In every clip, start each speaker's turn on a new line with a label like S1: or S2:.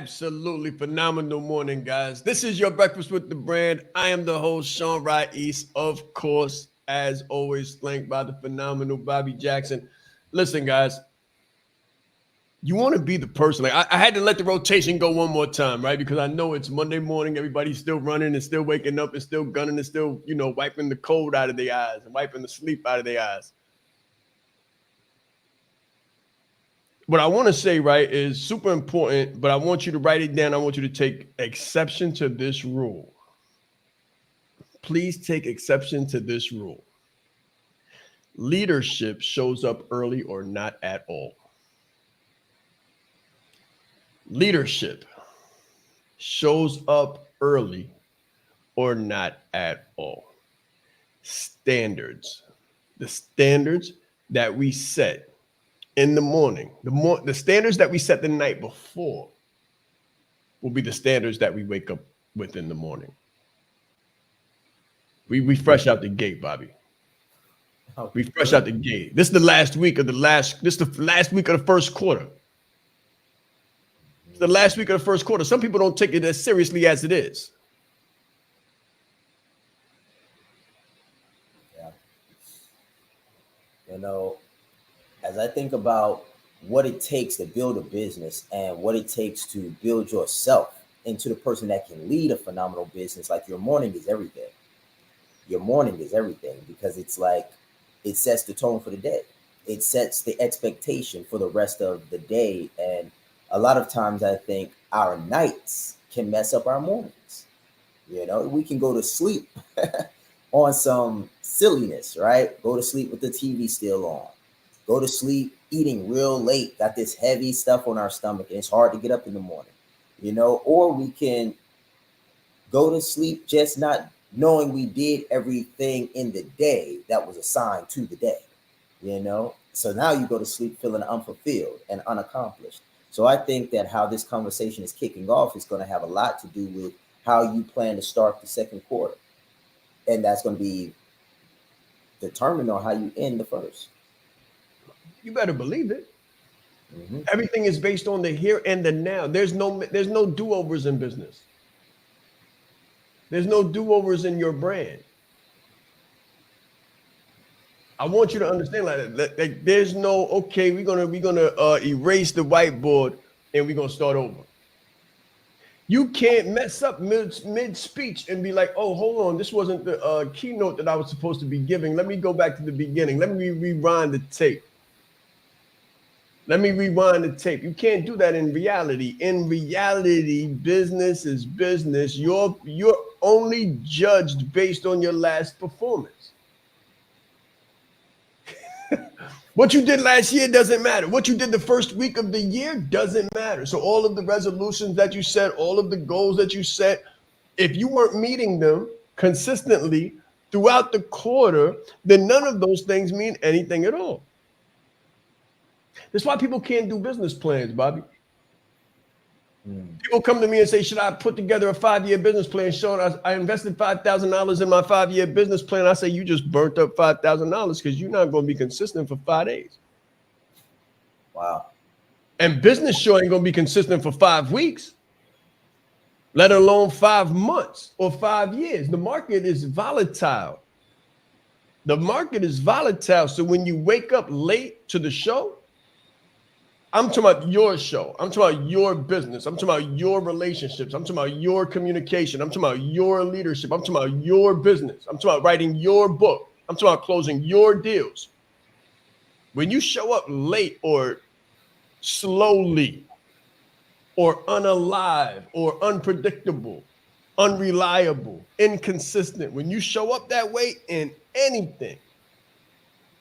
S1: absolutely phenomenal morning, guys. This is your Breakfast with the Brand. I am the host, Shaan East, of course, as always, flanked by the phenomenal Bobby Jackson. Listen, guys, you want to be the person. Like I had to let the rotation go one more time, right? Because I know it's Monday morning. Everybody's still running and still waking up and still gunning and still, wiping the cold out of their eyes and wiping the sleep out of their eyes. What I want to say, right, is super important, but I want you to write it down. I want you to take exception to this rule. Please take exception to this rule. Leadership shows up early or not at all. Leadership shows up early or not at all. Standards. The standards that we set in the morning, the standards that we set the night before will be the standards that we wake up with in the morning. We fresh out the gate, Bobby. We fresh out the gate. This is the last week of the last week of the first quarter. It's the last week of the first quarter. Some people don't take it as seriously as it is.
S2: Yeah. As I think about what it takes to build a business and what it takes to build yourself into the person that can lead a phenomenal business, like your morning is everything. Your morning is everything because it's like it sets the tone for the day. It sets the expectation for the rest of the day. And a lot of times I think our nights can mess up our mornings. We can go to sleep on some silliness, right? Go to sleep with the TV still on. Go to sleep eating real late, got this heavy stuff on our stomach, and it's hard to get up in the morning, or we can go to sleep just not knowing we did everything in the day that was assigned to the day, So now you go to sleep feeling unfulfilled and unaccomplished. So I think that how this conversation is kicking off is going to have a lot to do with how you plan to start the second quarter. And that's going to be determined on how you end the first.
S1: You better believe it. Mm-hmm. Everything is based on the here and the now. There's no do-overs in business. There's no do-overs in your brand. I want you to understand like there's no, okay, we're gonna erase the whiteboard and we're gonna start over. You can't mess up mid-speech and be like, oh, hold on, this wasn't the keynote that I was supposed to be giving. Let me go back to the beginning. Let me rewind the tape. You can't do that in reality. In reality, business is business. You're only judged based on your last performance. What you did last year doesn't matter. What you did the first week of the year doesn't matter. So all of the resolutions that you set, all of the goals that you set, if you weren't meeting them consistently throughout the quarter, then none of those things mean anything at all. That's why people can't do business plans, Bobby. People come to me and say, should I put together a 5-year business plan? Shaan, I invested $5,000 in my 5-year business plan. I say, you just burnt up $5,000 because you're not going to be consistent for 5 days.
S2: Wow.
S1: And business sure ain't going to be consistent for 5 weeks, let alone 5 months or 5 years. The market is volatile. So when you wake up late to the show, I'm talking about your show. I'm talking about your business. I'm talking about your relationships. I'm talking about your communication. I'm talking about your leadership. I'm talking about your business. I'm talking about writing your book. I'm talking about closing your deals. When you show up late or slowly or unalive or unpredictable, unreliable, inconsistent, when you show up that way in anything,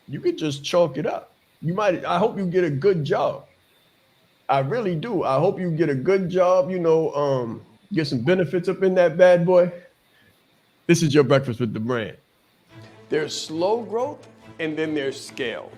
S1: you could just chalk it up. I hope you get a good job. I really do. I hope you get a good job, get some benefits up in that bad boy. This is your Breakfast with the Brand. There's slow growth and then there's scale.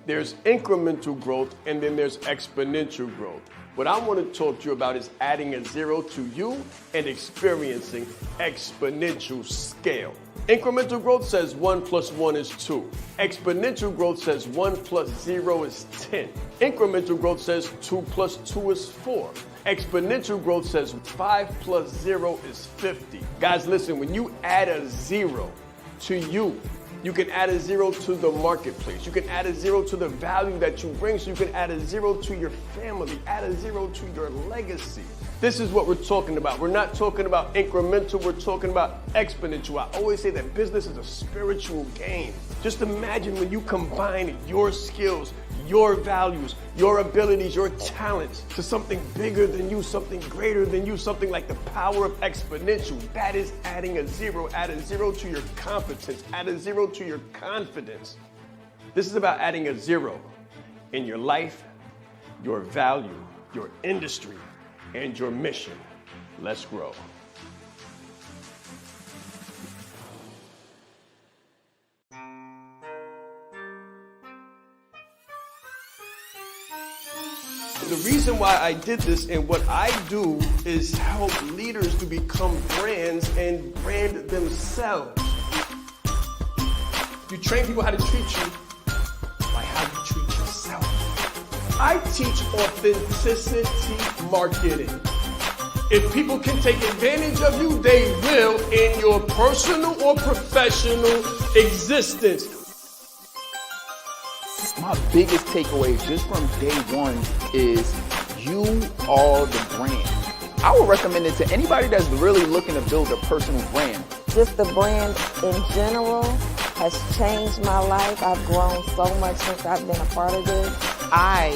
S1: There's incremental growth and then there's exponential growth. What I want to talk to you about is adding a 0 to you and experiencing exponential scale. Incremental growth says 1 + 1 is 2. Exponential growth says 1 + 0 is 10. Incremental growth says 2 + 2 is 4. Exponential growth says 5 plus 0 is 50. Guys, listen, when you add a 0 to you, you can add a 0 to the marketplace. You can add a 0 to the value that you bring. So you can add a 0 to your family, add a 0 to your legacy. This is what we're talking about. We're not talking about incremental, we're talking about exponential. I always say that business is a spiritual game. Just imagine when you combine your skills, your values, your abilities, your talents to something bigger than you, something greater than you, something like the power of exponential. That is adding a 0. Add a 0 to your competence, add a 0 to your confidence. This is about adding a 0 in your life, your value, your industry, and your mission. Let's grow. The reason why I did this and what I do is help leaders to become brands and brand themselves. You train people how to treat you by how you treat yourself. I teach authenticity marketing. If people can take advantage of you, they will in your personal or professional existence.
S3: My biggest takeaway just from day one is you are the brand. I would recommend it to anybody that's really looking to build a personal brand.
S4: Just the brand in general has changed my life. I've grown so much since I've been a part of this.
S5: I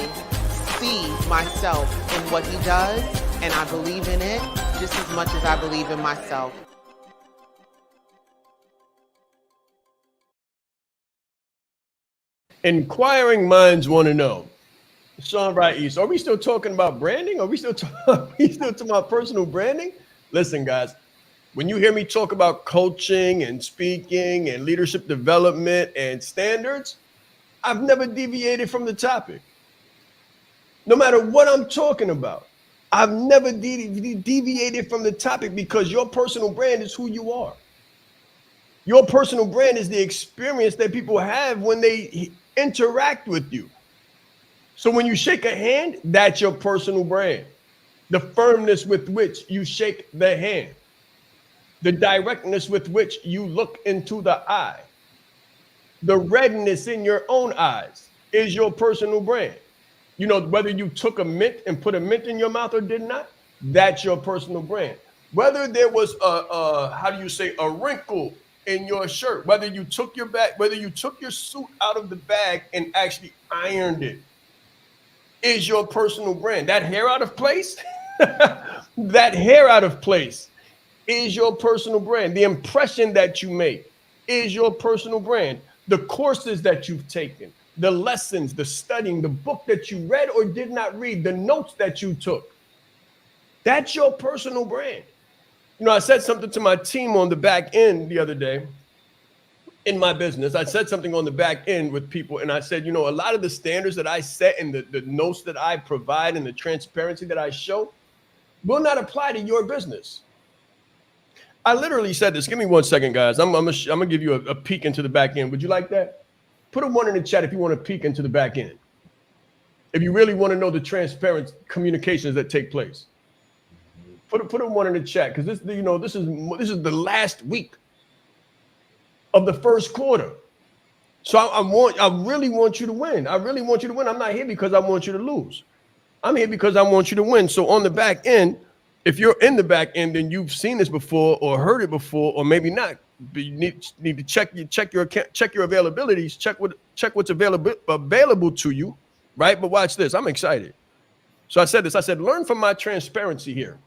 S5: see myself in what he does, and I believe in it just as much as I believe in myself.
S1: Inquiring minds want to know, Shaan Right East, are we still talking about branding? Are we still talking about personal branding? Listen, guys, when you hear me talk about coaching and speaking and leadership development and standards, I've never deviated from the topic. No matter what I'm talking about, I've never deviated from the topic because your personal brand is who you are. Your personal brand is the experience that people have when they interact with you. So when you shake a hand, that's your personal brand. The firmness with which you shake the hand, the directness with which you look into the eye, the redness in your own eyes is your personal brand. You know, whether you took a mint and put a mint in your mouth or did not, that's your personal brand. Whether there was a wrinkle in your shirt, whether you took your suit out of the bag and actually ironed it, is your personal brand. That hair out of place, that hair out of place is your personal brand. The impression that you make is your personal brand. The courses that you've taken, the lessons, the studying, the book that you read or did not read, the notes that you took, that's your personal brand. You know, I said something to my team on the back end the other day in my business. I said something on the back end with people, and I said, you know, a lot of the standards that I set and the notes that I provide and the transparency that I show will not apply to your business. I literally said this. Give me 1 second, guys. I'm gonna give you a peek into the back end. Would you like that? Put a 1 in the chat if you want to peek into the back end. If you really want to know the transparent communications that take place. Put a 1 in the chat, because this is the last week of the first quarter. So I really want you to win. I really want you to win. I'm not here because I want you to lose. I'm here because I want you to win. So on the back end, if you're in the back end, then you've seen this before or heard it before, or maybe not. But you need to check your account, check your availabilities, check what's available to you, right? But watch this. I'm excited. So I said this. I said, learn from my transparency here.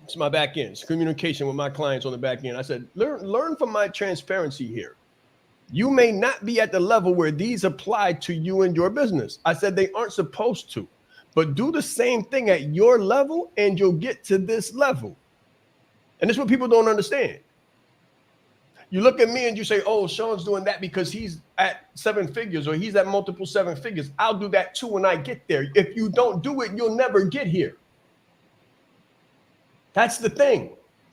S1: It's my back end. It's communication with my clients on the back end. I said, learn from my transparency here. You may not be at the level where these apply to you and your business. I said they aren't supposed to, but do the same thing at your level and you'll get to this level. And this is what people don't understand. You look at me and you say, oh, Shaan's doing that because he's at 7 figures or he's at multiple 7 figures. I'll do that too when I get there. If you don't do it, you'll never get here. That's the thing.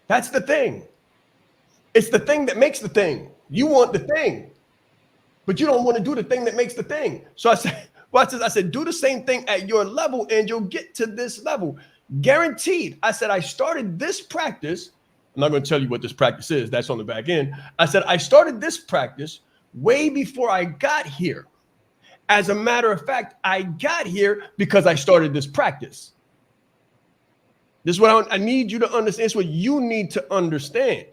S1: That's the thing. It's the thing that makes the thing. You want the thing, but you don't want to do the thing that makes the thing. So I said, Watch this. I said, do the same thing at your level and you'll get to this level. Guaranteed. I said, I started this practice. I'm not going to tell you what this practice is. That's on the back end. I said, I started this practice way before I got here. As a matter of fact, I got here because I started this practice. This is what I need you to understand. It's what you need to understand.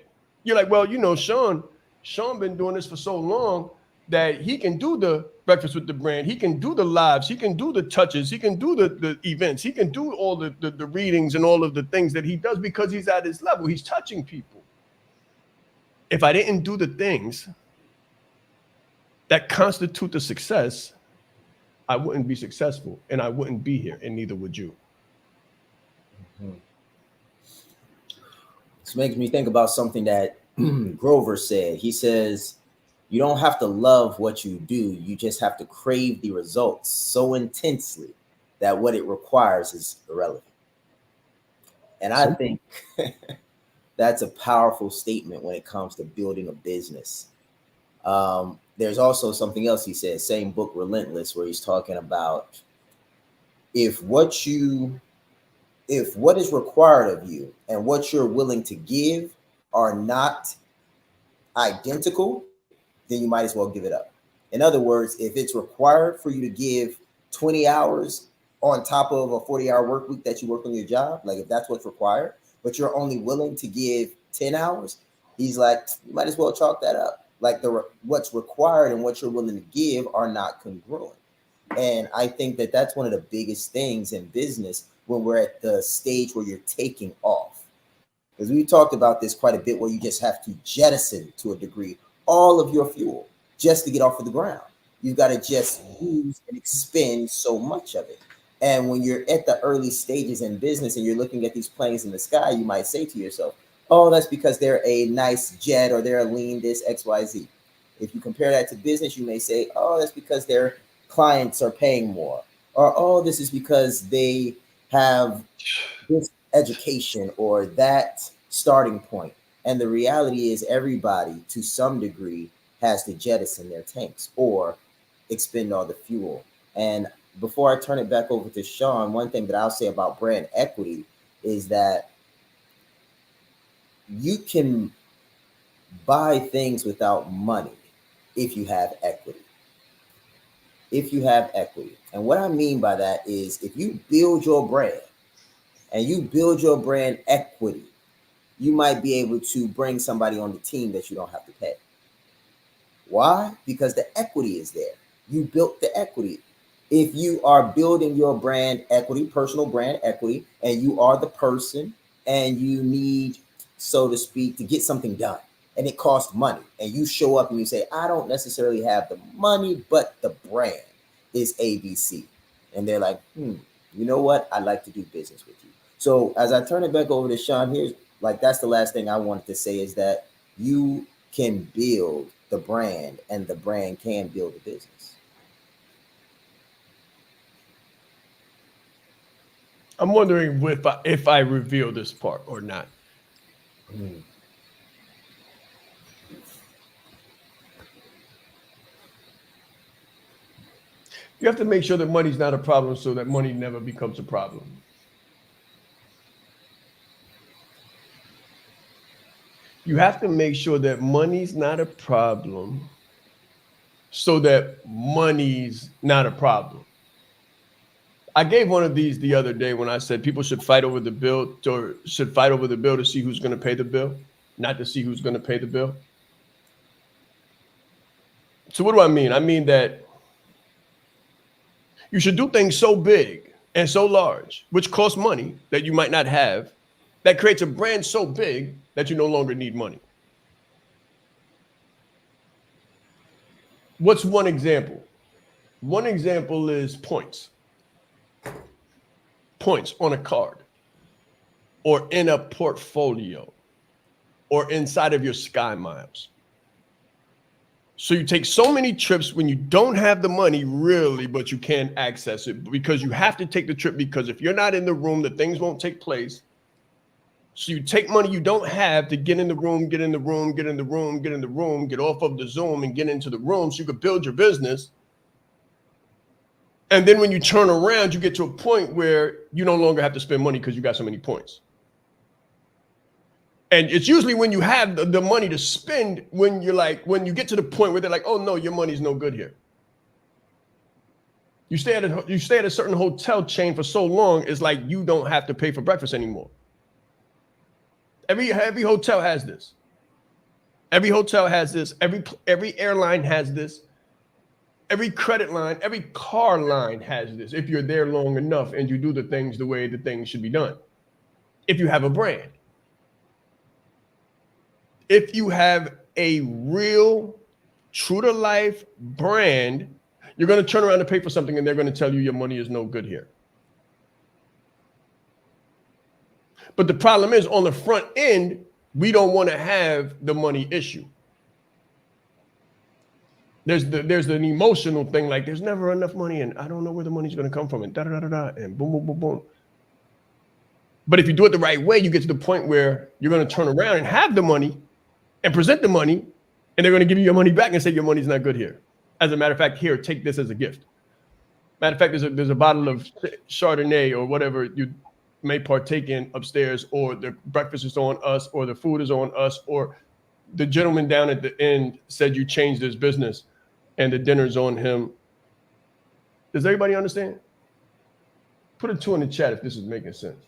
S1: You're like, well, you know, Shaan been doing this for so long that he can do the breakfast with the brand. He can do the lives. He can do the touches. He can do the events. He can do all the readings and all of the things that he does because he's at his level. He's touching people. If I didn't do the things that constitute the success, I wouldn't be successful and I wouldn't be here, and neither would you.
S2: Mm-hmm. This makes me think about something that Grover said. He says, you don't have to love what you do. You just have to crave the results so intensely that what it requires is irrelevant. And I think that's a powerful statement when it comes to building a business. There's also something else he said, same book, Relentless, where he's talking about if what is required of you and what you're willing to give are not identical, then you might as well give it up. In other words, if it's required for you to give 20 hours on top of a 40-hour work week that you work on your job, like if that's what's required, but you're only willing to give 10 hours, he's like, you might as well chalk that up. Like what's required and what you're willing to give are not congruent. And I think that that's one of the biggest things in business when we're at the stage where you're taking off. Because we talked about this quite a bit, where you just have to jettison to a degree all of your fuel just to get off of the ground. You've got to just use and expend so much of it. And when you're at the early stages in business and you're looking at these planes in the sky, you might say to yourself, oh, that's because they're a nice jet or they're a lean this XYZ. If you compare that to business, you may say, oh, that's because their clients are paying more. Or, oh, this is because they have this education or that starting point. And the reality is everybody, to some degree, has to jettison their tanks or expend all the fuel. And before I turn it back over to Shaan, one thing that I'll say about brand equity is that you can buy things without money if you have equity. If you have equity. And what I mean by that is if you build your brand and you build your brand equity, you might be able to bring somebody on the team that you don't have to pay. Why? Because the equity is there. You built the equity. If you are building your brand equity, personal brand equity, and you are the person and you need, so to speak, to get something done and it costs money, and you show up and you say, I don't necessarily have the money, but the brand is ABC. And they're like, you know what? I'd like to do business with you. So as I turn it back over to Shaan, here's like, that's the last thing I wanted to say is that you can build the brand and the brand can build a business.
S1: I'm wondering if I reveal this part or not. You have to make sure that money's not a problem so that money never becomes a problem. You have to make sure that money's not a problem so that money's not a problem. I gave one of these the other day when I said people should fight over the bill to see who's going to pay the bill, not to see who's going to pay the bill. So what do I mean? I mean that you should do things so big and so large, which costs money that you might not have, that creates a brand so big that you no longer need money. What's one example? One example is points. Points on a card or in a portfolio or inside of your Sky Miles. So you take so many trips when you don't have the money really, but you can't access it because you have to take the trip, because if you're not in the room, the things won't take place. So you take money you don't have to get in the room, get off of the Zoom and get into the room so you could build your business. And then when you turn around, you get to a point where you no longer have to spend money because you got so many points. And it's usually when you have the money to spend, when you get to the point where they're like, oh no, your money's no good here. You stay at a certain hotel chain for so long, it's like you don't have to pay for breakfast anymore. Every hotel has this. Every hotel has this. Every airline has this. Every credit line, every car line has this. If you're there long enough and you do the things the way the things should be done. If you have a brand. If you have a real, true to life brand, you're going to turn around and pay for something and they're going to tell you your money is no good here. But the problem is on the front end, we don't want to have the money issue. There's an emotional thing, like there's never enough money and I don't know where the money's going to come from and da da da da and boom, boom, boom, boom. But if you do it the right way, you get to the point where you're going to turn around and have the money and present the money, and they're going to give you your money back and say your money's not good here. As a matter of fact, here, take this as a gift. Matter of fact, there's a bottle of Chardonnay or whatever you may partake in upstairs, or the breakfast is on us, or the food is on us, or the gentleman down at the end said you changed his business and the dinner's on him. Does everybody understand? Put a 2 in the chat if this is making sense.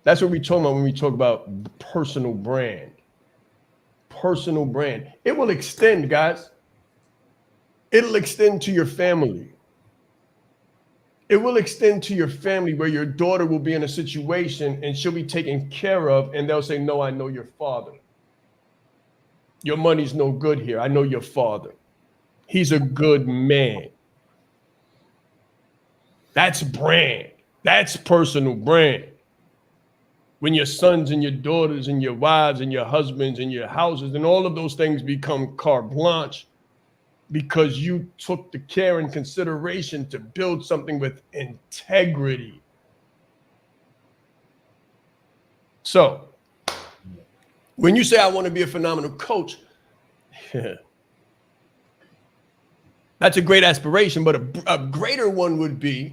S1: That's what we talk about when we talk about personal brand. Personal brand. It will extend, guys. It'll extend to your family. It will extend to your family where your daughter will be in a situation and she'll be taken care of and they'll say, no, I know your father. Your money's no good here. I know your father. He's a good man. That's brand. That's personal brand. When your sons and your daughters and your wives and your husbands and your houses and all of those things become carte blanche because you took the care and consideration to build something with integrity. So when you say, I want to be a phenomenal coach, that's a great aspiration, but a greater one would be,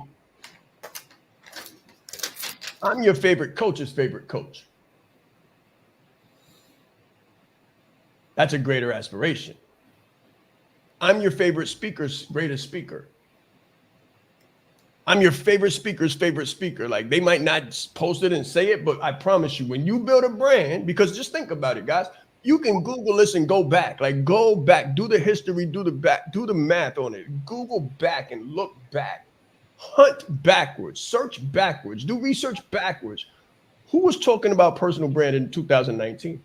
S1: I'm your favorite coach's favorite coach. That's a greater aspiration. I'm your favorite speaker's greatest speaker. I'm your favorite speaker's favorite speaker. Like, they might not post it and say it, but I promise you, when you build a brand, because just think about it, guys, you can Google this and go back, do the history, do the math on it, Google back and look back. Hunt backwards, search backwards, do research backwards. Who was talking about personal brand in 2019?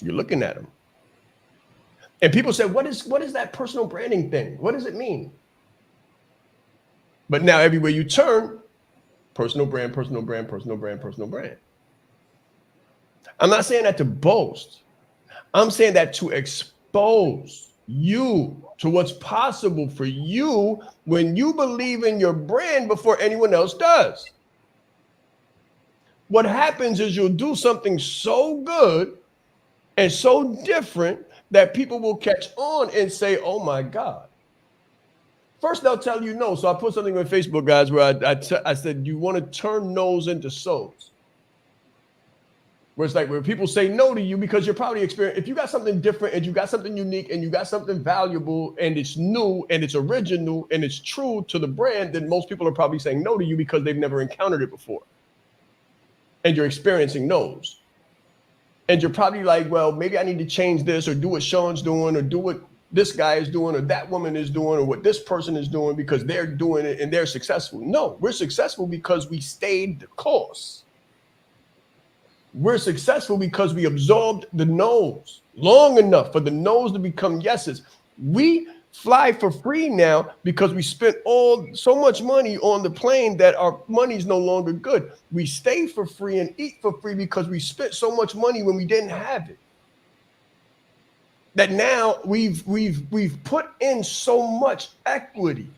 S1: You're looking at them. And people say, what is that personal branding thing? What does it mean? But now everywhere you turn, personal brand, personal brand, personal brand, personal brand. I'm not saying that to boast. I'm saying that to expose you to what's possible for you when you believe in your brand before anyone else does. What happens is you'll do something so good and so different that people will catch on and say, oh my God. First, they'll tell you no. So I put something on Facebook, guys, where I said, you want to turn no's into so's. Where it's like where people say no to you because you're probably experiencing, if you got something different and you got something unique and you got something valuable and it's new and it's original and it's true to the brand, then most people are probably saying no to you because they've never encountered it before. And you're experiencing no's. And you're probably like, well, maybe I need to change this or do what Shaan's doing or do what this guy is doing or that woman is doing or what this person is doing because they're doing it and they're successful. No, we're successful because we stayed the course. We're successful because we absorbed the no's long enough for the no's to become yeses. We fly for free now because we spent so much money on the plane that our money's no longer good. We stay for free and eat for free because we spent so much money when we didn't have it. That now we've put in so much equity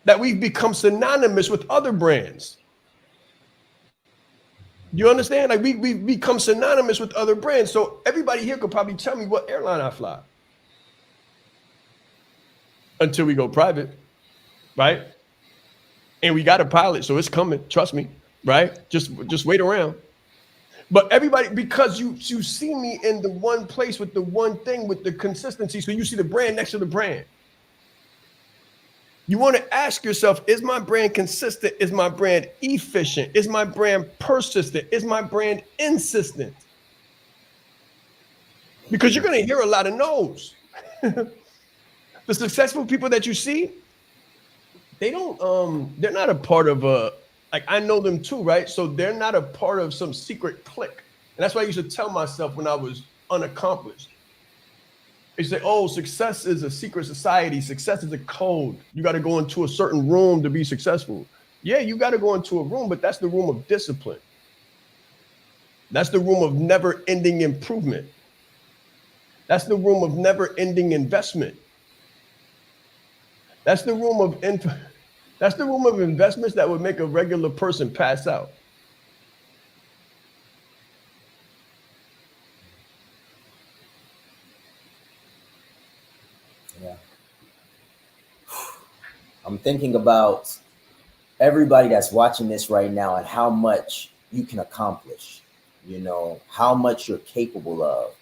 S1: that we've become synonymous with other brands. You understand? Like we've become synonymous with other brands. So everybody here could probably tell me what airline I fly until we go private, right? And we got a pilot, so it's coming. Trust me, right? Just wait around. But everybody, because you see me in the one place with the one thing with the consistency, so you see the brand next to the brand. You want to ask yourself, is my brand consistent? Is my brand efficient? Is my brand persistent? Is my brand insistent? Because you're going to hear a lot of no's. The successful people that you see, they don't, they're not a part of like I know them too, right? So they're not a part of some secret clique. And that's why I used to tell myself when I was unaccomplished. They say, oh, success is a secret society. Success is a code. You got to go into a certain room to be successful. Yeah, you got to go into a room, but that's the room of discipline. That's the room of never-ending improvement. That's the room of never-ending investment. That's the room of investments that would make a regular person pass out.
S2: Yeah. I'm thinking about everybody that's watching this right now and how much you can accomplish, you know, how much you're capable of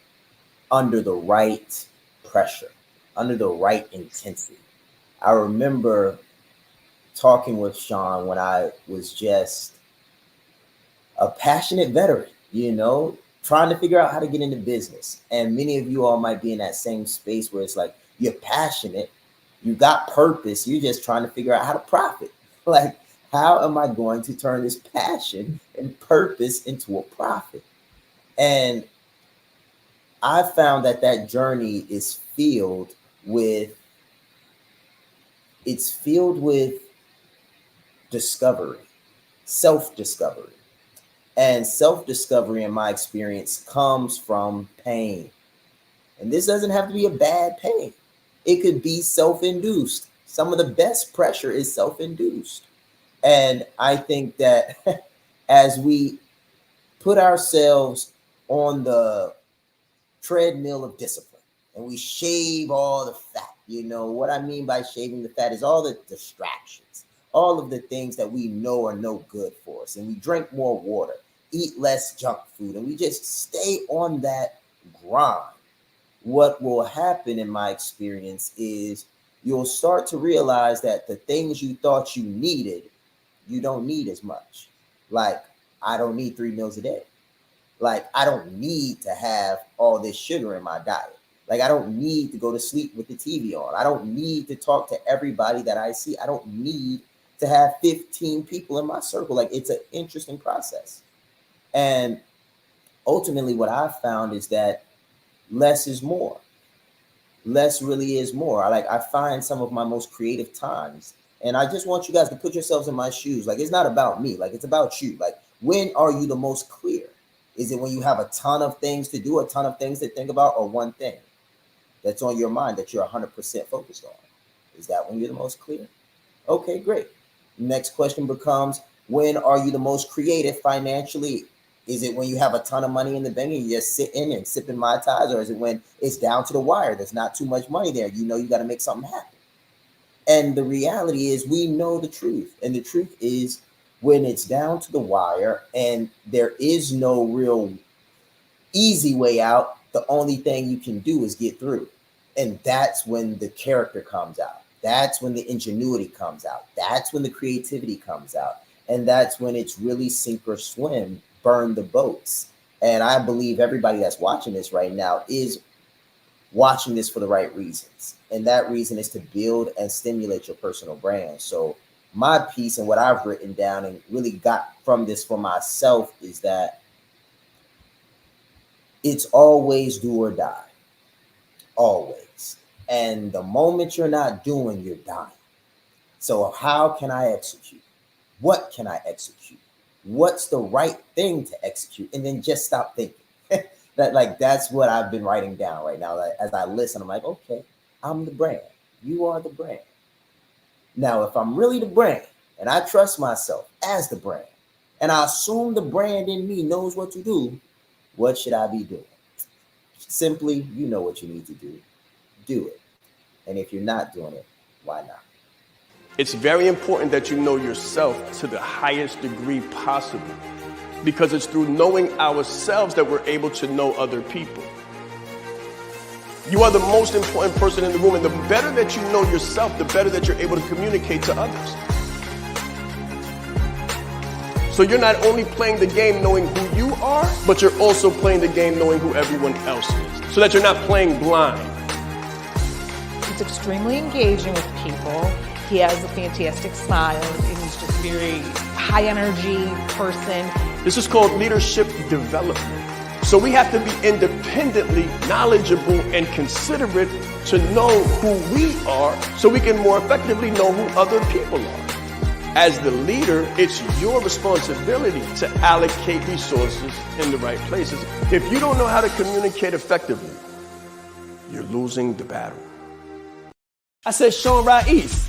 S2: under the right pressure, under the right intensity. I remember talking with Shaan when I was just a passionate veteran, you know, trying to figure out how to get into business. And many of you all might be in that same space where it's like, you're passionate, you got purpose, you're just trying to figure out how to profit. Like, how am I going to turn this passion and purpose into a profit? And I found that journey is filled with discovery, self-discovery. And self-discovery, in my experience, comes from pain. And this doesn't have to be a bad pain. It could be self-induced. Some of the best pressure is self-induced. And I think that as we put ourselves on the treadmill of discipline and we shave all the fat, you know, what I mean by shaving the fat is all the distractions, all of the things that we know are no good for us. And we drink more water, eat less junk food, and we just stay on that grind. What will happen, in my experience, is you'll start to realize that the things you thought you needed, you don't need as much. Like, I don't need 3 meals a day. Like, I don't need to have all this sugar in my diet. Like, I don't need to go to sleep with the TV on. I don't need to talk to everybody that I see. I don't need to have 15 people in my circle. Like, it's an interesting process. And ultimately what I've found is that less is more. Less really is more. I find some of my most creative times. And I just want you guys to put yourselves in my shoes. Like, it's not about me. Like, it's about you. Like, when are you the most clear? Is it when you have a ton of things to do, a ton of things to think about, or one thing that's on your mind that you're 100% focused on? Is that when you're the most clear? Okay, great. Next question becomes, when are you the most creative financially? Is it when you have a ton of money in the bank and you're just sitting and sipping Mai Tais, or is it when it's down to the wire? There's not too much money there. You know you got to make something happen. And the reality is we know the truth. And the truth is when it's down to the wire and there is no real easy way out, the only thing you can do is get through. And that's when the character comes out. That's when the ingenuity comes out. That's when the creativity comes out. And that's when it's really sink or swim, burn the boats. And I believe everybody that's watching this right now is watching this for the right reasons. And that reason is to build and stimulate your personal brand. So my piece and what I've written down and really got from this for myself is that it's always do or die. Always. And the moment you're not doing, you're dying. So how can I execute? What can I execute? What's the right thing to execute? And then just stop thinking. That's what I've been writing down right now. Like, as I listen, I'm like, okay, I'm the brand. You are the brand. Now, if I'm really the brand and I trust myself as the brand, and I assume the brand in me knows what to do, what should I be doing? Simply, you know what you need to do. Do it. And if you're not doing it, why not?
S1: It's very important that you know yourself to the highest degree possible, because it's through knowing ourselves that we're able to know other people. You are the most important person in the room, and the better that you know yourself, the better that you're able to communicate to others. So you're not only playing the game knowing who you are, but you're also playing the game knowing who everyone else is, so that you're not playing blind.
S6: He's extremely engaging with people. He has a fantastic smile, and he's just very high energy person.
S1: This is called leadership development. So we have to be independently knowledgeable and considerate to know who we are, so we can more effectively know who other people are. As the leader, it's your responsibility to allocate resources in the right places. If you don't know how to communicate effectively, you're losing the battle. I said Shaan Rais.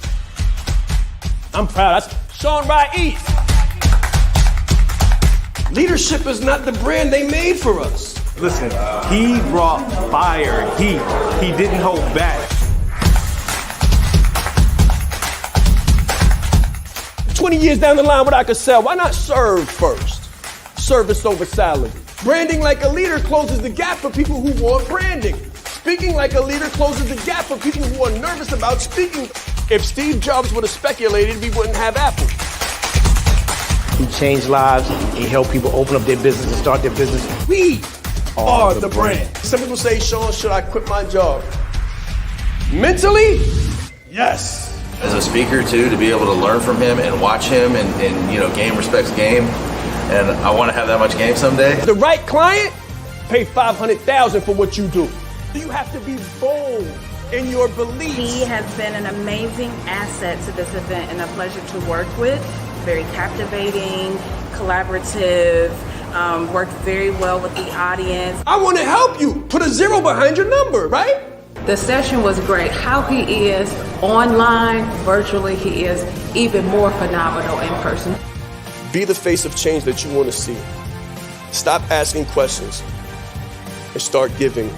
S1: I'm proud. That's Shaan Rais. Leadership is not the brand they made for us.
S7: Listen, he brought fire, heat. He didn't hold back.
S1: 20 years down the line, what I could sell, why not serve first? Service over salary. Branding like a leader closes the gap for people who want branding. Speaking like a leader closes the gap for people who are nervous about speaking. If Steve Jobs would have speculated, we wouldn't have Apple.
S8: He changed lives. He helped people open up their business and start their business.
S1: We are the brand. Some people say, Shaan, should I quit my job? Mentally, yes.
S9: As a speaker too, to be able to learn from him and watch him and you know, game respects game. And I want to have that much game someday.
S1: The right client, pay $500,000 for what you do. You have to be bold in your beliefs.
S10: He has been an amazing asset to this event and a pleasure to work with. Very captivating, collaborative, worked very well with the audience.
S1: I want to help you. Put a 0 behind your number, right?
S10: The session was great. How he is online, virtually, he is even more phenomenal in person.
S1: Be the face of change that you want to see. Stop asking questions and start giving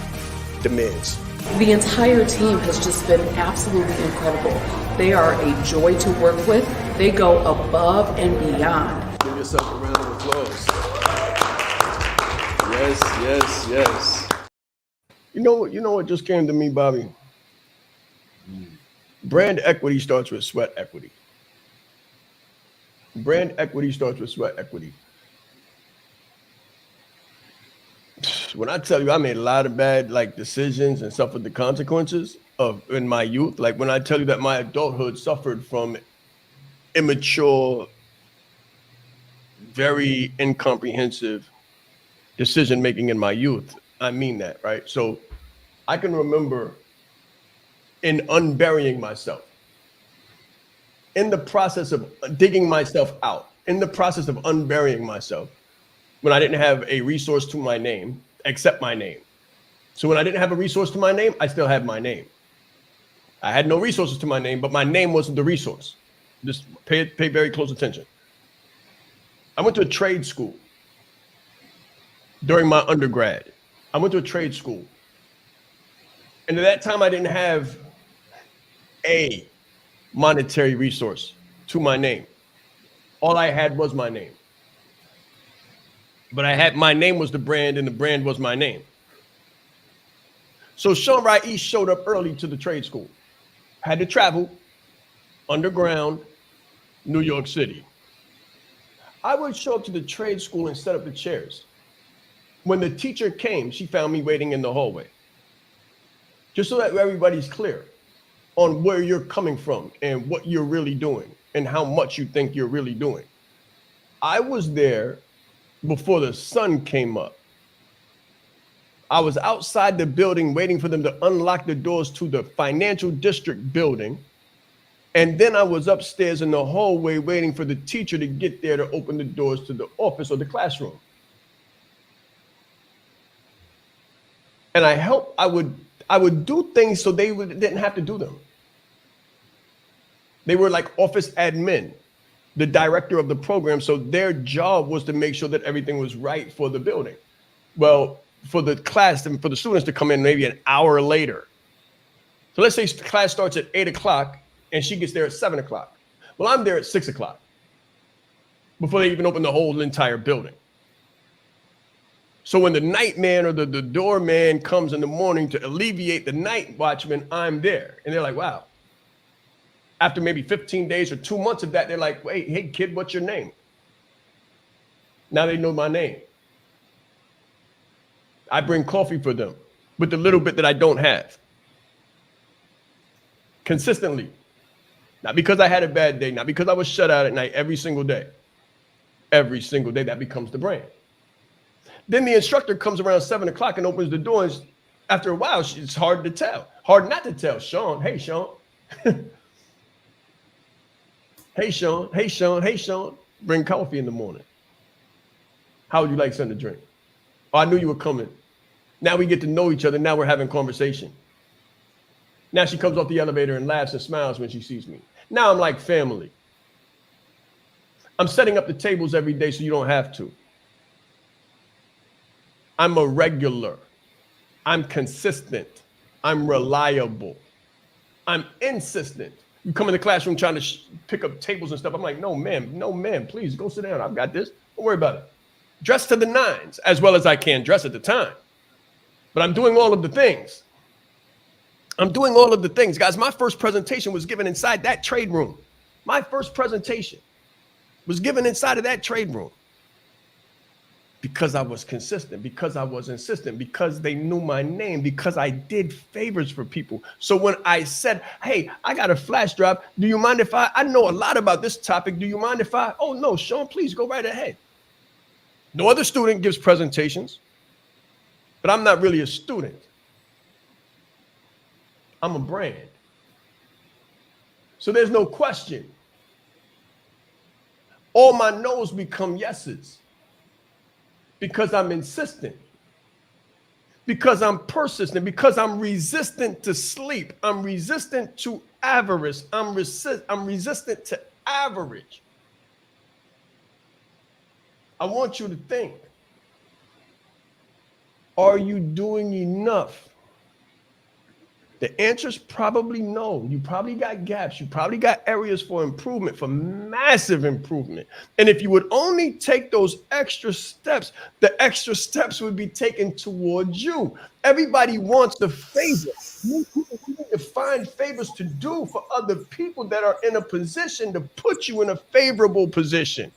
S1: demands.
S11: The entire team has just been absolutely incredible. They are a joy to work with. They go above and beyond.
S1: Give yourself a round of applause. Yes, yes, yes. You know what just came to me, Bobby? Brand equity starts with sweat equity. Brand equity starts with sweat equity. When I tell you I made a lot of bad decisions and suffered the consequences of in my youth, like when I tell you that my adulthood suffered from immature, very incomprehensive decision making in my youth, I mean that, right? So I can remember in unburying myself, in the process of digging myself out, in the process of unburying myself, when I didn't have a resource to my name, except my name. So when I didn't have a resource to my name, I still had my name. I had no resources to my name, but my name wasn't the resource. Just pay very close attention. I went to a trade school during my undergrad. I went to a trade school. And at that time, I didn't have a monetary resource to my name. All I had was my name. But my name was the brand, and the brand was my name. So Shaan Rais showed up early to the trade school. Had to travel underground, New York City. I would show up to the trade school and set up the chairs. When the teacher came, she found me waiting in the hallway. Just so that everybody's clear on where you're coming from and what you're really doing and how much you think you're really doing. I was there before the sun came up. I was outside the building waiting for them to unlock the doors to the financial district building. And then I was upstairs in the hallway waiting for the teacher to get there to open the doors to the office or the classroom. And I would do things so didn't have to do them. They were like office admin. the director of the program. So their job was to make sure that everything was right for the building. Well, for the class and for the students to come in maybe an hour later. So let's say class starts at 8 o'clock and she gets there at 7 o'clock. Well, I'm there at 6 o'clock before they even open the whole entire building. So when the night man or the doorman comes in the morning to alleviate the night watchman, I'm there. And they're like, wow. After maybe 15 days or 2 months of that, they're like, wait, hey, kid, what's your name? Now they know my name. I bring coffee for them with the little bit that I don't have. Consistently. Not because I had a bad day, not because I was shut out at night, every single day. Every single day, that becomes the brand. Then the instructor comes around 7 o'clock and opens the doors. After a while, it's hard to tell. Hard not to tell. Shaan, hey, Shaan. Hey, Shaan, hey, Shaan, hey, Shaan. Bring coffee in the morning. How would you like something to drink? Oh, I knew you were coming. Now we get to know each other. Now we're having conversation. Now she comes off the elevator and laughs and smiles when she sees me. Now I'm like family. I'm setting up the tables every day so you don't have to. I'm a regular. I'm consistent. I'm reliable. I'm insistent. You come in the classroom trying to pick up tables and stuff. I'm like, no, ma'am, please go sit down. I've got this. Don't worry about it. Dress to the nines as well as I can dress at the time. But I'm doing all of the things. I'm doing all of the things. Guys, my first presentation was given inside that trade room. My first presentation was given inside of that trade room. Because I was consistent, because I was insistent, because they knew my name, because I did favors for people. So when I said, hey, I got a flash drive. Do you mind if I know a lot about this topic. Do you mind if oh no, Shaan, please go right ahead. No other student gives presentations, but I'm not really a student. I'm a brand. So there's no question. All my no's become yeses. Because I'm insistent, because I'm persistent, because I'm resistant to sleep, I'm resistant to avarice, I'm resistant to average. I want you to think, are you doing enough? The answer is probably no. You probably got gaps. You probably got areas for improvement, for massive improvement. And if you would only take those extra steps, the extra steps would be taken towards you. Everybody wants a favor. We need to find favors to do for other people that are in a position to put you in a favorable position.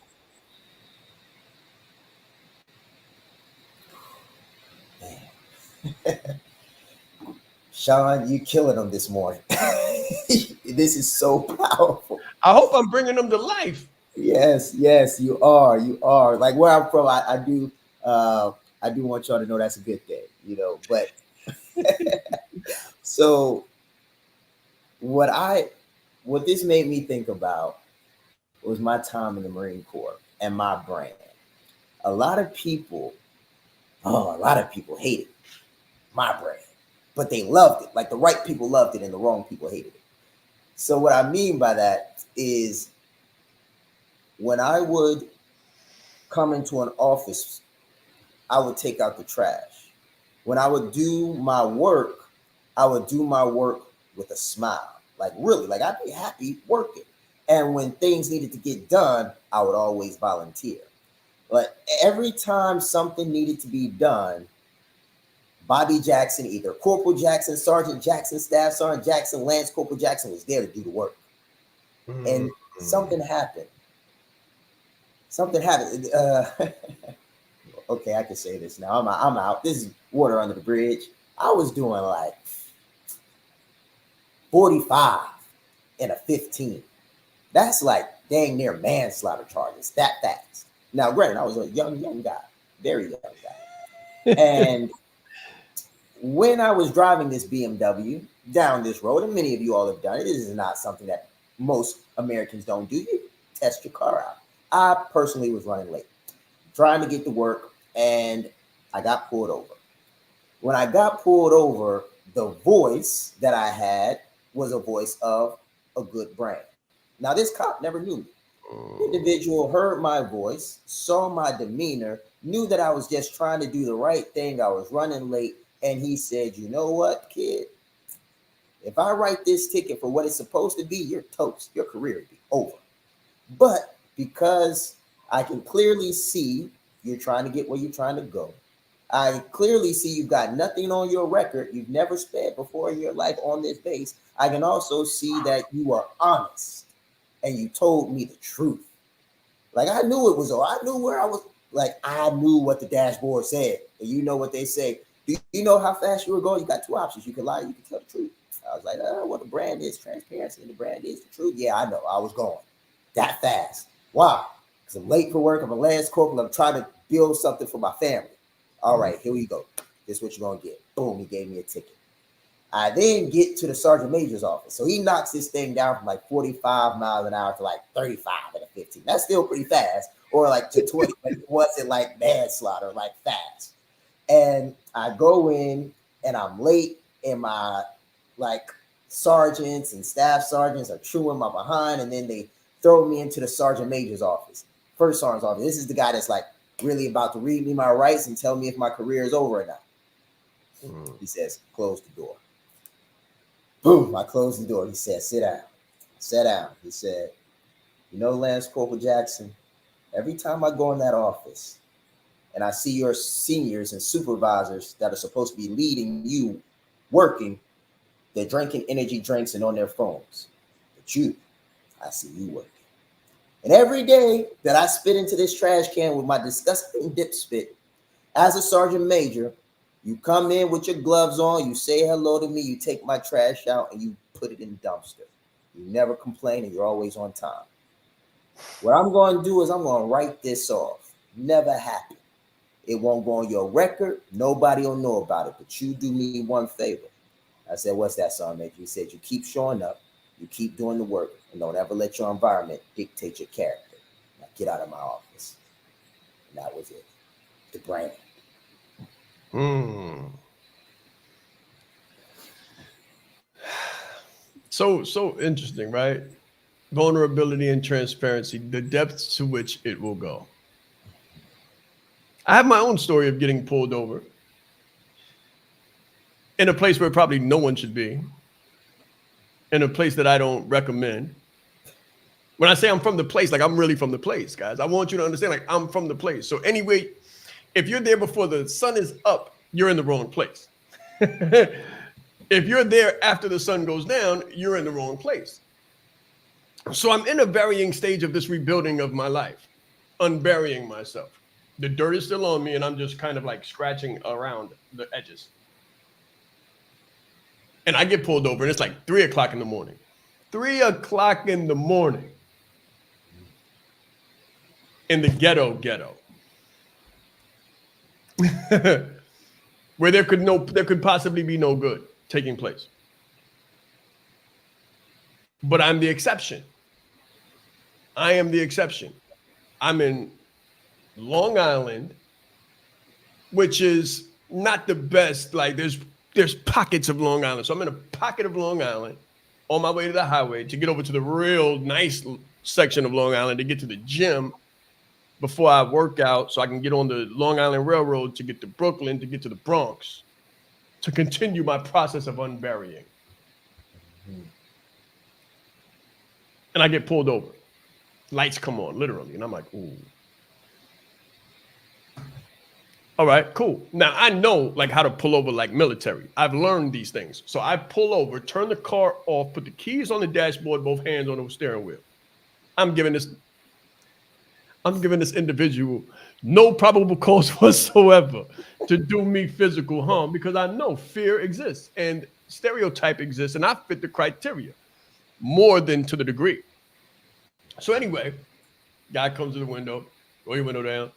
S2: Shaan, you killing them this morning. This is so powerful.
S1: I hope I'm bringing them to life.
S2: Yes, you are. You are. Like where I'm from, I do want y'all to know that's a good thing, you know. But so what this made me think about was my time in the Marine Corps and my brand. A lot of people hated my brand. But they loved it. Like the right people loved it and the wrong people hated it. So what I mean by that is when I would come into an office, I would take out the trash. When I would do my work, I would do my work with a smile. Like really, like I'd be happy working. And when things needed to get done, I would always volunteer. But every time something needed to be done, Bobby Jackson, either Corporal Jackson, Sergeant Jackson, Staff Sergeant Jackson, Lance Corporal Jackson was there to do the work. And something happened. Okay, I can say this now. I'm out. This is water under the bridge. I was doing like 45 and a 15. That's like dang near manslaughter charges that fast. Now, granted, I was a young guy, very young guy. And when I was driving this BMW down this road, and many of you all have done it, this is not something that most Americans don't do. You test your car out. I personally was running late, trying to get to work, and I got pulled over. When I got pulled over, the voice that I had was a voice of a good brand. Now, this cop never knew me. Individual heard my voice, saw my demeanor, knew that I was just trying to do the right thing. I was running late, and he said, "You know what, kid? If I write this ticket for what it's supposed to be, you're toast. Your career would be over. But because I can clearly see you're trying to get where you're trying to go, I clearly see you've got nothing on your record. You've never sped before in your life on this base. I can also see that you are honest and you told me the truth. Like, I knew it was all. I knew where I was. Like, I knew what the dashboard said. And you know what they say. Do you know how fast you were going? You got two options. You can lie, you can tell the truth. I was like, well, the brand is transparency and the brand is the truth. Yeah, I know. I was going that fast. Why? Because I'm late for work. I'm a Lance Corporal. I'm trying to build something for my family. All right, here we go. This is what you're going to get. Boom, he gave me a ticket. I then get to the Sergeant Major's office. So he knocks this thing down from like 45 miles an hour to like 35 and a 15. That's still pretty fast. Or like to 20, but it wasn't like manslaughter, like fast. And I go in and I'm late, and my like sergeants and staff sergeants are chewing my behind, and then they throw me into the Sergeant Major's office. First sergeant's office. This is the guy that's like really about to read me my rights and tell me if my career is over or not. He says, close the door. Boom, I closed the door. He said, sit down. Sit down. He said, you know, Lance Corporal Jackson, every time I go in that office and I see your seniors and supervisors that are supposed to be leading you working, they're drinking energy drinks and on their phones. But you, I see you working. And every day that I spit into this trash can with my disgusting dip spit, as a sergeant major, you come in with your gloves on, you say hello to me, you take my trash out, and you put it in the dumpster. You never complain, and you're always on time. What I'm going to do is I'm going to write this off. Never happened. It won't go on your record. Nobody will know about it, but you do me one favor. I said, what's that, Sergeant Major? He said, you keep showing up, you keep doing the work, and don't ever let your environment dictate your character. Now get out of my office. And that was it. The brand.
S1: So interesting, right? Vulnerability and transparency, the depths to which it will go. I have my own story of getting pulled over in a place where probably no one should be, in a place that I don't recommend. When I say I'm from the place, like I'm really from the place, guys. I want you to understand, like I'm from the place. So anyway, if you're there before the sun is up, you're in the wrong place. If you're there after the sun goes down, you're in the wrong place. So I'm in a varying stage of this rebuilding of my life, unburying myself. The dirt is still on me, and I'm just kind of like scratching around the edges. And I get pulled over, and it's like 3 o'clock in the morning. 3 o'clock in the morning. In the ghetto. Where there could possibly be no good taking place. But I'm the exception. I am the exception. I'm in Long Island, which is not the best. Like there's pockets of Long Island. So I'm in a pocket of Long Island on my way to the highway to get over to the real nice section of Long Island to get to the gym before I work out so I can get on the Long Island Railroad to get to Brooklyn, to get to the Bronx, to continue my process of unburying. And I get pulled over. Lights come on, literally. And I'm like, ooh. All right, cool. Now I know like how to pull over like military. I've learned these things. So I pull over, turn the car off, put the keys on the dashboard, both hands on the steering wheel. I'm giving this individual no probable cause whatsoever to do me physical harm because I know fear exists and stereotype exists and I fit the criteria more than to the degree. So anyway, guy comes to the window, roll your window down,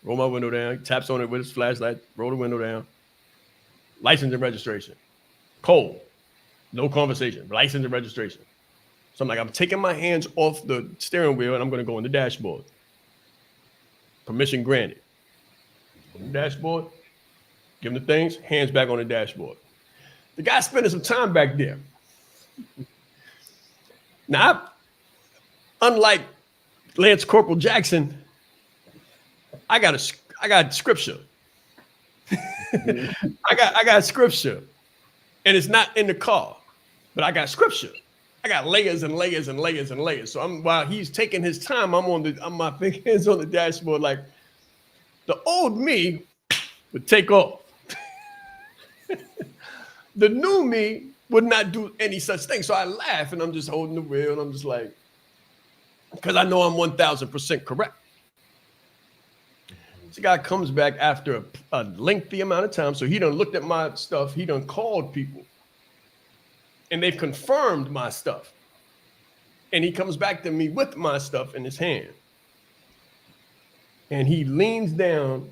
S1: roll my window down, taps on it with his flashlight, roll the window down. License and registration. Cold. No conversation. License and registration. So I'm like, I'm taking my hands off the steering wheel and I'm going to go on the dashboard. Permission granted. On the dashboard, give him the things, hands back on the dashboard. The guy's spending some time back there. Now, unlike Lance Corporal Jackson, I got scripture. I got scripture, and it's not in the car, but I got scripture. I got layers and layers and layers and layers. So while he's taking his time, I'm my hands on the dashboard, like the old me would take off. The new me would not do any such thing. So I laugh and I'm just holding the wheel and I'm just like, because I know I'm 1000% correct. This guy comes back after a lengthy amount of time. So he done looked at my stuff. He done called people and they've confirmed my stuff. And he comes back to me with my stuff in his hand. And he leans down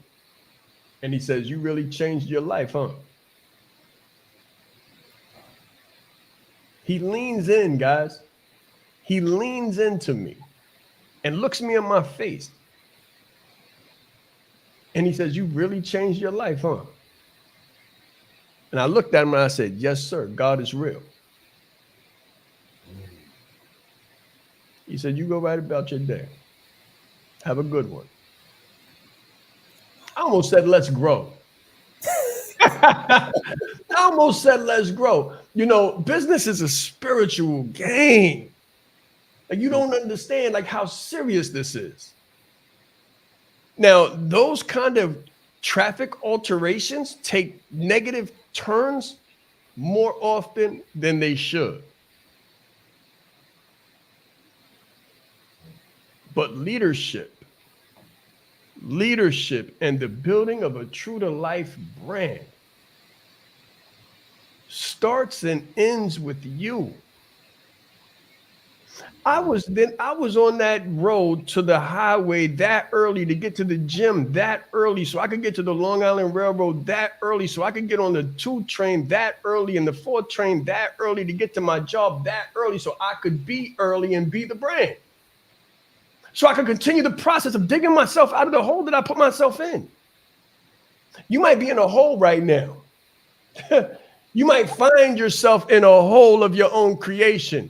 S1: and he says, "You really changed your life, huh?" He leans in, guys. He leans into me and looks me in my face. And he says, "You really changed your life, huh?" And I looked at him and I said, "Yes, sir. God is real." He said, "You go right about your day. Have a good one." I almost said, "Let's grow." I almost said, "Let's grow." You know, business is a spiritual game. Like, you don't understand like how serious this is. Now, those kind of traffic alterations take negative turns more often than they should. But leadership and the building of a true to life brand starts and ends with you. I was on that road to the highway that early to get to the gym that early so I could get to the Long Island Railroad that early so I could get on the 2 train that early and the 4 train that early to get to my job that early so I could be early and be the brand. So I could continue the process of digging myself out of the hole that I put myself in. You might be in a hole right now. You might find yourself in a hole of your own creation.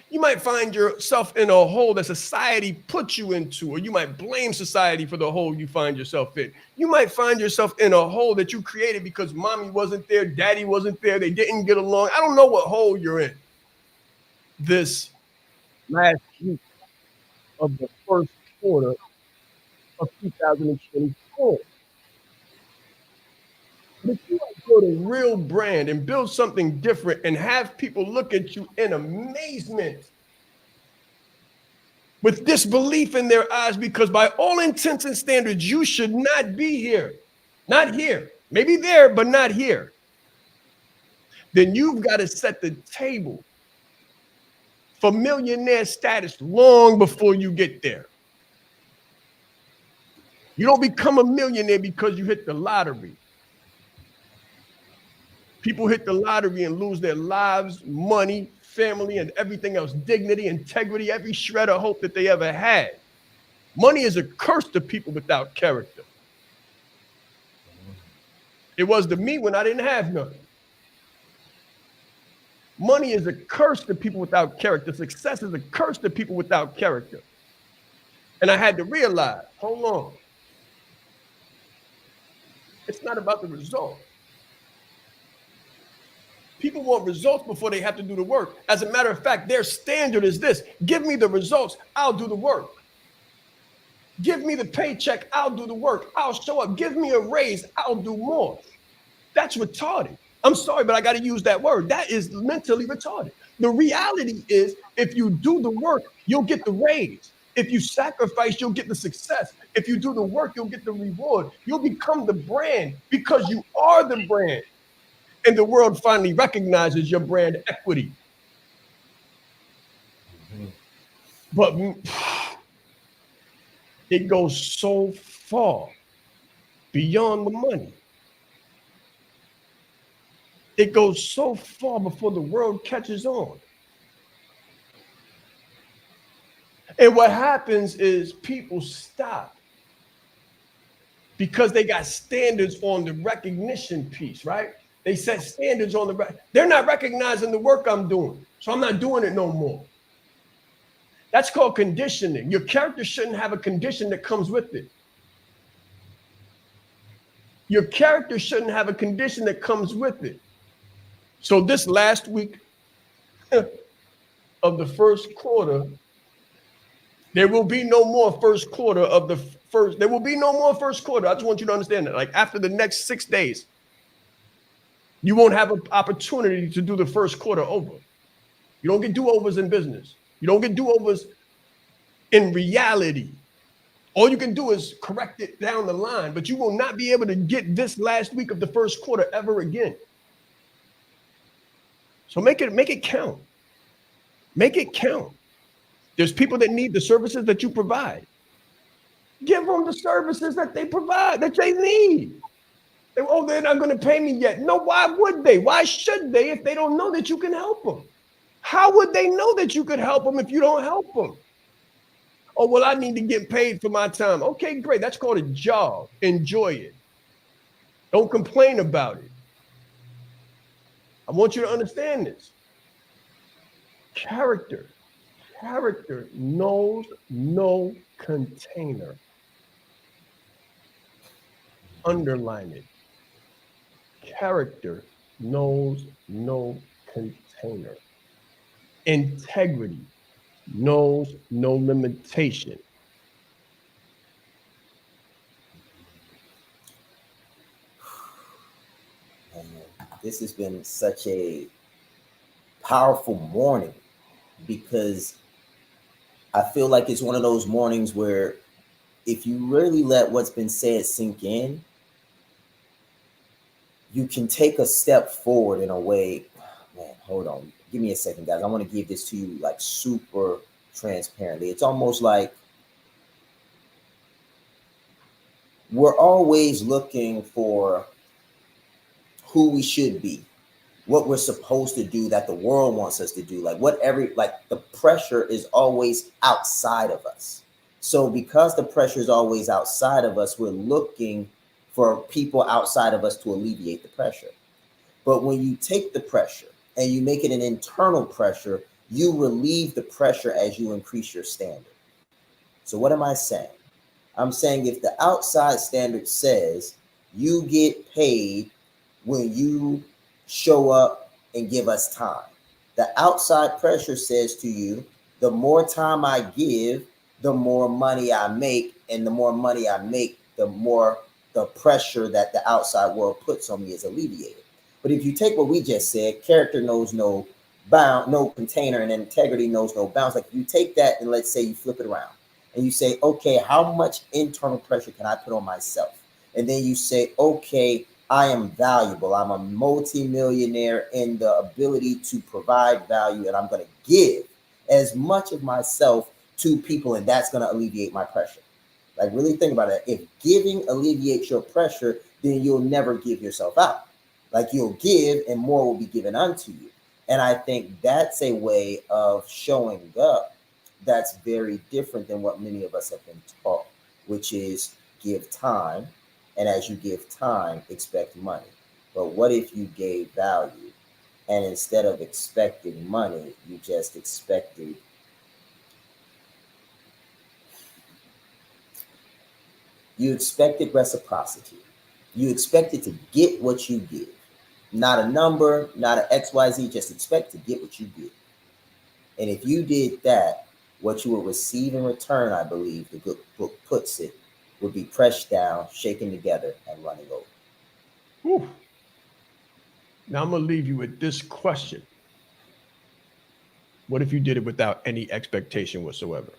S1: You might find yourself in a hole that society put you into, or you might blame society for the hole you find yourself in. You might find yourself in a hole that you created because mommy wasn't there, daddy wasn't there, they didn't get along. I don't know what hole you're in. This last week of the first quarter of 2024. But if you want to build a real brand and build something different and have people look at you in amazement with disbelief in their eyes, because by all intents and standards, you should not be here. Not here. Maybe there, but not here. Then you've got to set the table for millionaire status long before you get there. You don't become a millionaire because you hit the lottery. People hit the lottery and lose their lives, money, family, and everything else, dignity, integrity, every shred of hope that they ever had. Money is a curse to people without character. It was to me when I didn't have none. Money is a curse to people without character. Success is a curse to people without character. And I had to realize, hold on. It's not about the result. People want results before they have to do the work. As a matter of fact, their standard is this: give me the results, I'll do the work. Give me the paycheck, I'll do the work. I'll show up. Give me a raise, I'll do more. That's retarded. I'm sorry, but I got to use that word. That is mentally retarded. The reality is, if you do the work, you'll get the raise. If you sacrifice, you'll get the success. If you do the work, you'll get the reward. You'll become the brand because you are the brand. And the world finally recognizes your brand equity. But it goes so far beyond the money. It goes so far before the world catches on. And what happens is people stop because they got standards on the recognition piece, right? They set standards on they're not recognizing the work I'm doing. So I'm not doing it no more. That's called conditioning. Your character shouldn't have a condition that comes with it. Your character shouldn't have a condition that comes with it. So this last week of the first quarter, there will be no more first quarter of the first. There will be no more first quarter. I just want you to understand that. Like after the next 6 days, you won't have an opportunity to do the first quarter over. You don't get do-overs in business. You don't get do-overs in reality. All you can do is correct it down the line, but you will not be able to get this last week of the first quarter ever again. So make it count. Make it count. There's people that need the services that you provide. Give them the services that they provide, that they need. They're not going to pay me yet. No, why would they? Why should they if they don't know that you can help them? How would they know that you could help them if you don't help them? Oh, well, I need to get paid for my time. Okay, great. That's called a job. Enjoy it. Don't complain about it. I want you to understand this. Character knows no container. Underline it. Character knows no container. Integrity knows no limitation.
S2: This has been such a powerful morning because I feel like it's one of those mornings where if you really let what's been said sink in, you can take a step forward in a way. Man, hold on. Give me a second, guys. I want to give this to you like super transparently. It's almost like we're always looking for who we should be, what we're supposed to do, that the world wants us to do, like the pressure is always outside of us. So because the pressure is always outside of us, we're looking for people outside of us to alleviate the pressure. But when you take the pressure and you make it an internal pressure, you relieve the pressure as you increase your standard. So what am I saying? I'm saying if the outside standard says you get paid when you show up and give us time, the outside pressure says to you, the more time I give, the more money I make, and the more money I make, the more the pressure that the outside world puts on me is alleviated. But if you take what we just said, character knows no bound, no container, and integrity knows no bounds. Like if you take that and let's say you flip it around and you say, okay, how much internal pressure can I put on myself? And then you say, okay, I am valuable. I'm a multi-millionaire in the ability to provide value, and I'm going to give as much of myself to people, and that's going to alleviate my pressure. Like really think about it. If giving alleviates your pressure, then you'll never give yourself out. Like you'll give and more will be given unto you. And I think that's a way of showing up that's very different than what many of us have been taught, which is give time. And as you give time, expect money. But what if you gave value and instead of expecting money, you just expected reciprocity. You expected to get what you give. Not a number, not an XYZ, just expect to get what you give. And if you did that, what you will receive in return, I believe the good book puts it, would be pressed down, shaken together, and running over.
S1: Whew. Now I'm going to leave you with this question. What if you did it without any expectation whatsoever?